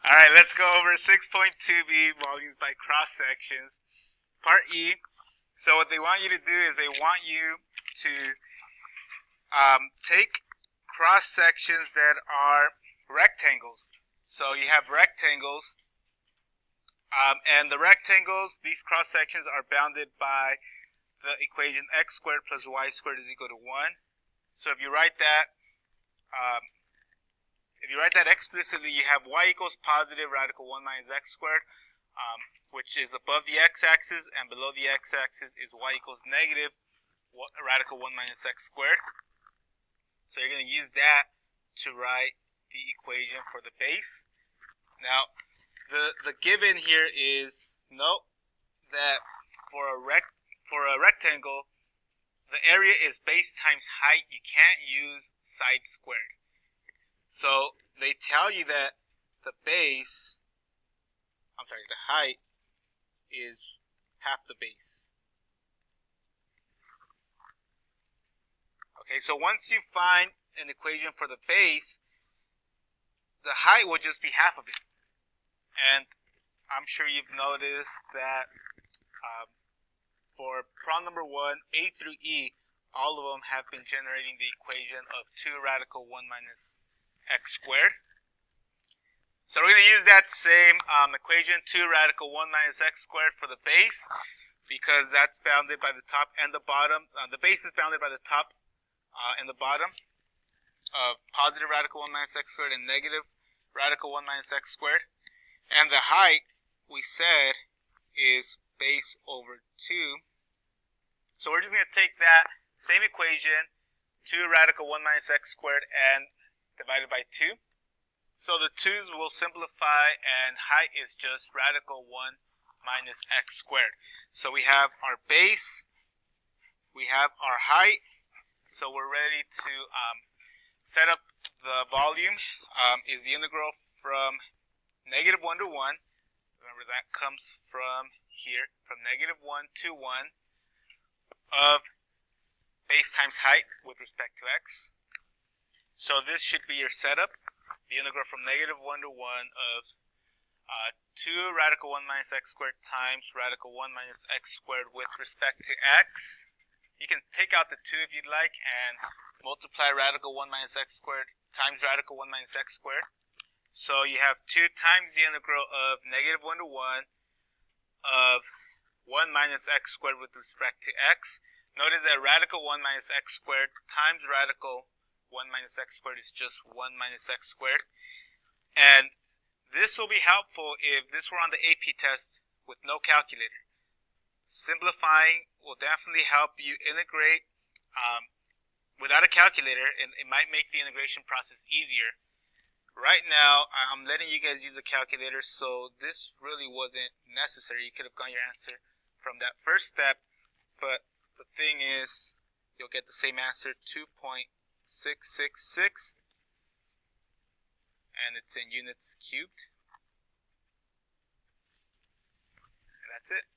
Alright, let's go over 6.2b, volumes by cross sections. Part E. So what they want you to do is they want you to take cross sections that are rectangles. So you have rectangles, and the rectangles, these cross sections are bounded by the equation x squared plus y squared is equal to 1. So if you write that explicitly, you have y equals positive radical 1 minus x squared, which is above the x-axis, and below the x-axis is y equals negative radical 1 minus x squared. So you're going to use that to write the equation for the base. Now, the given here is, note that for a rectangle, the area is base times height. You can't use side squared. So they tell you that the height is half the base. Okay, so once you find an equation for the base, the height will just be half of it. And I'm sure you've noticed that for problem number 1, A through E, all of them have been generating the equation of 2 radical 1 minus x squared. So we're going to use that same equation, 2 radical 1 minus x squared, for the base, because that's bounded by the top and the bottom. The base is bounded by the top and the bottom of positive radical 1 minus x squared and negative radical 1 minus x squared. And the height, we said, is base over 2. So we're just going to take that same equation, 2 radical 1 minus x squared, and divided by 2. So the 2's will simplify, and height is just radical 1 minus x squared. So we have our base, we have our height, so we're ready to set up the volume. Is the integral from negative 1 to 1. Remember, that comes from here, from negative 1 to 1 of base times height with respect to x. So this should be your setup. The integral from negative 1 to 1 of 2 radical 1 minus x squared times radical 1 minus x squared with respect to x. You can take out the 2 if you'd like and multiply radical 1 minus x squared times radical 1 minus x squared. So you have 2 times the integral of negative 1 to 1 of 1 minus x squared with respect to x. Notice that radical 1 minus x squared times radical 1 minus x squared is just 1 minus x squared. And this will be helpful if this were on the AP test with no calculator. Simplifying will definitely help you integrate without a calculator, and it might make the integration process easier. Right now, I'm letting you guys use a calculator, so this really wasn't necessary. You could have gotten your answer from that first step, but the thing is, you'll get the same answer, 2.666, and it's in units cubed. And that's it.